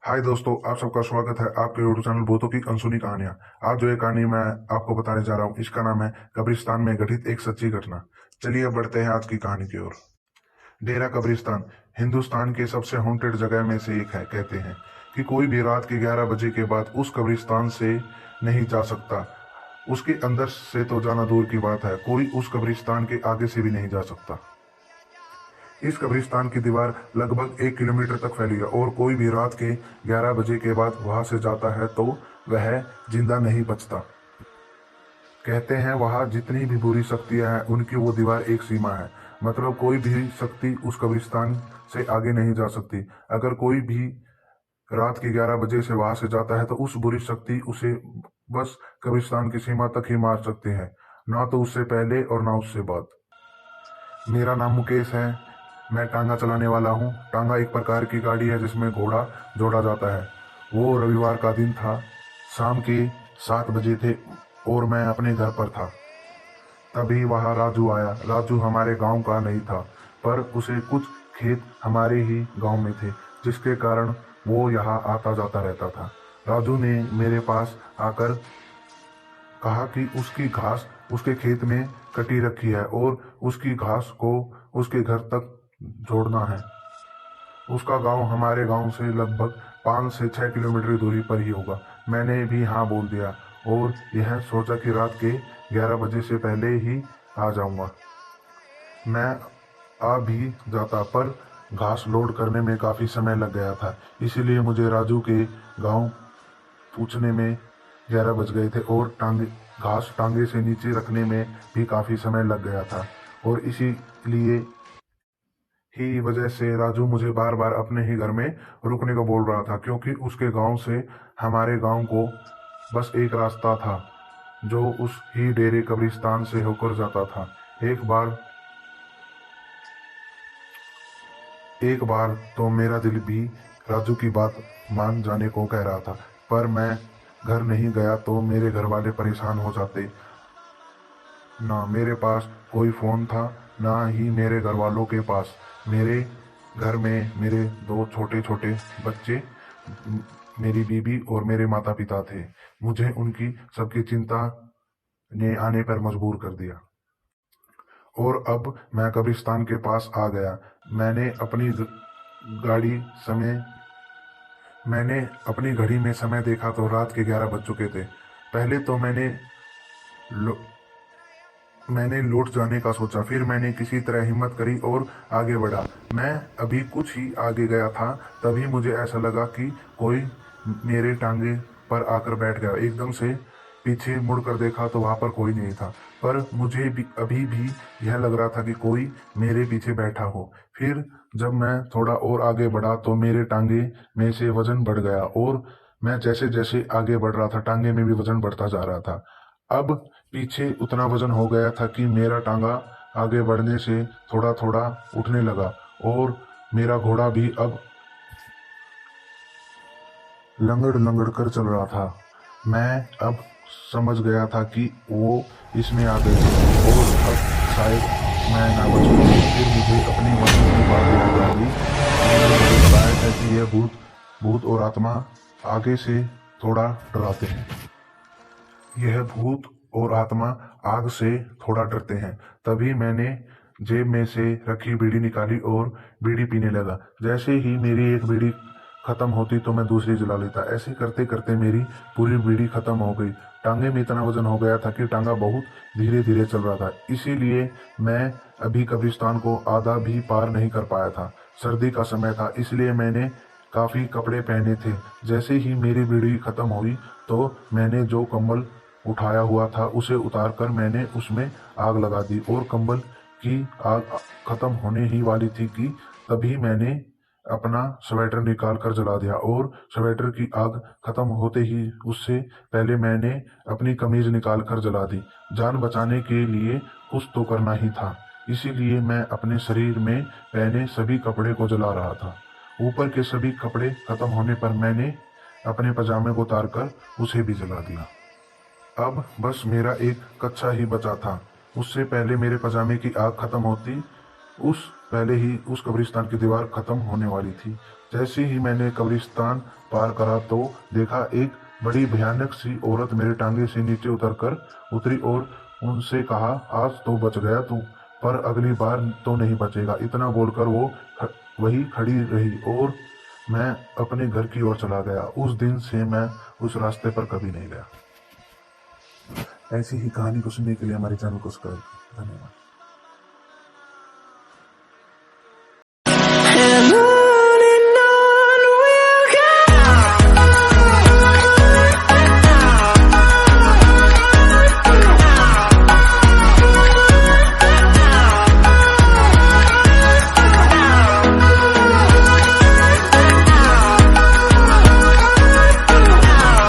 हाय दोस्तों, आप सबका स्वागत है आपके यूट्यूब चैनल भूतों की अनसुनी कहानियां। आज जो ये कहानी मैं आपको बताने जा रहा हूँ, इसका नाम है कब्रिस्तान में घटित एक सच्ची घटना। चलिए अब बढ़ते हैं आज की कहानी की ओर। डेरा कब्रिस्तान हिंदुस्तान के सबसे हॉन्टेड जगह में से एक है। कहते हैं कि कोई भी रात के 11 बजे के बाद उस कब्रिस्तान से नहीं जा सकता। उसके अंदर से तो जाना दूर की बात है, कोई उस कब्रिस्तान के आगे से भी नहीं जा सकता। इस कब्रिस्तान की दीवार लगभग 1 किलोमीटर तक फैली है और कोई भी रात के 11 बजे के बाद वहां से जाता है तो वह जिंदा नहीं बचता। कहते हैं वहां जितनी भी बुरी शक्तियां हैं उनकी वो दीवार एक सीमा है, मतलब कोई भी शक्ति उस कब्रिस्तान से आगे नहीं जा सकती। अगर कोई भी रात के 11 बजे से वहां से जाता है तो उस बुरी शक्ति उसे बस कब्रिस्तान की सीमा तक ही मार सकती है, ना तो उससे पहले और ना उससे बाद। मेरा नाम मुकेश है। मैं टांगा चलाने वाला हूँ। टांगा एक प्रकार की गाड़ी है जिसमें घोड़ा जोड़ा जाता है। वो रविवार का दिन था, शाम के 7 बजे थे और मैं अपने घर पर था। तभी वहाँ राजू आया। राजू हमारे गांव का नहीं था, पर उसे कुछ खेत हमारे ही गांव में थे, जिसके कारण वो यहाँ आता जाता रहता था। राजू ने मेरे पास आकर कहा कि उसकी घास उसके खेत में कटी रखी है और उसकी घास को उसके घर तक जोड़ना है। उसका गांव हमारे गांव से लगभग 5 से 6 किलोमीटर की दूरी पर ही होगा। मैंने भी हाँ बोल दिया और यह सोचा कि रात के 11 बजे से पहले ही आ जाऊंगा। मैं आ भी जाता, पर घास लोड करने में काफ़ी समय लग गया था, इसीलिए मुझे राजू के गांव पूछने में 11 बज गए थे और घास टांगे से नीचे रखने में भी काफ़ी समय लग गया था। और इसीलिए ही वजह से राजू मुझे बार बार अपने ही घर में रुकने को बोल रहा था, क्योंकि उसके गांव से हमारे गांव को बस एक रास्ता था जो उस ही डेरे कब्रिस्तान से होकर जाता था। एक बार तो मेरा दिल भी राजू की बात मान जाने को कह रहा था, पर मैं घर नहीं गया तो मेरे घर वाले परेशान हो जाते। ना मेरे पास कोई फ़ोन था, ना ही मेरे घर वालों के पास। मेरे घर में मेरे 2 छोटे-छोटे बच्चे, मेरी बीबी और मेरे माता-पिता थे। मुझे उनकी सबकी चिंता ने आने पर मजबूर कर दिया। और अब मैं कब्रिस्तान के पास आ गया। मैंने अपनी गाड़ी समय मैंने अपनी घड़ी में समय देखा तो रात के 11 बज चुके थे। पहले तो मैंने लौट जाने का सोचा, फिर मैंने किसी तरह हिम्मत करी और आगे बढ़ा। मैं अभी कुछ ही आगे गया था, तभी मुझे ऐसा लगा कि कोई मेरे टांगे पर आकर बैठ गया। एकदम से पीछे मुड़कर देखा तो वहां पर कोई नहीं था, पर मुझे भी अभी भी यह लग रहा था कि कोई मेरे पीछे बैठा हो। फिर जब मैं थोड़ा और आगे बढ़ा तो मेरे टांगे में से वजन बढ़ गया और मैं जैसे जैसे आगे बढ़ रहा था टांगे में भी वजन बढ़ता जा रहा था। अब पीछे उतना वजन हो गया था कि मेरा टांगा आगे बढ़ने से थोड़ा थोड़ा उठने लगा और मेरा घोड़ा भी अब लंगड़ लंगड़ कर चल रहा था। मैं अब समझ गया था कि वो इसमें आ गई और अब शायद मैं ना बच पाऊँ। फिर मुझे अपनी मरने की बात याद आ गई। मैंने मुझे बताया था कि यह भूत भूत और आत्मा आगे से थोड़ा डराते हैं। यह भूत और आत्मा आग से थोड़ा डरते हैं। तभी मैंने जेब में से रखी बीड़ी निकाली और बीड़ी पीने लगा। जैसे ही मेरी एक बीड़ी खत्म होती तो मैं दूसरी जला लेता। ऐसे करते करते मेरी पूरी बीड़ी खत्म हो गई। टांगे में इतना वजन हो गया था कि टांगा बहुत धीरे धीरे चल रहा था, इसीलिए मैं अभी कब्रिस्तान को आधा भी पार नहीं कर पाया था। सर्दी का समय था, इसलिए मैंने काफी कपड़े पहने थे। जैसे ही मेरी बीड़ी खत्म हुई तो मैंने जो कंबल उठाया हुआ था उसे उतारकर मैंने उसमें आग लगा दी और कंबल की आग खत्म होने ही वाली थी कि तभी मैंने अपना स्वेटर निकाल कर जला दिया और स्वेटर की आग खत्म होते ही उससे पहले मैंने अपनी कमीज निकाल कर जला दी। जान बचाने के लिए कुछ तो करना ही था, इसीलिए मैं अपने शरीर में पहने सभी कपड़े को जला रहा था। ऊपर के सभी कपड़े खत्म होने पर मैंने अपने पजामे को उतारकर उसे भी जला दिया। अब बस मेरा एक कच्छा ही बचा था। उससे पहले मेरे पजामे की आग खत्म होती उस पहले ही उस कब्रिस्तान की दीवार खत्म होने वाली थी। जैसे ही मैंने कब्रिस्तान पार करा तो देखा एक बड़ी भयानक सी औरत मेरे टांगे से नीचे उतरकर उतरी और उनसे कहा, आज तो बच गया तू, पर अगली बार तो नहीं बचेगा। इतना बोलकर वो वही खड़ी रही और मैं अपने घर की ओर चला गया। उस दिन से मैं उस रास्ते पर कभी नहीं गया। ऐसी ही कहानी को सुनने के लिए हमारे चैनल को सब्सक्राइब करें। धन्यवाद।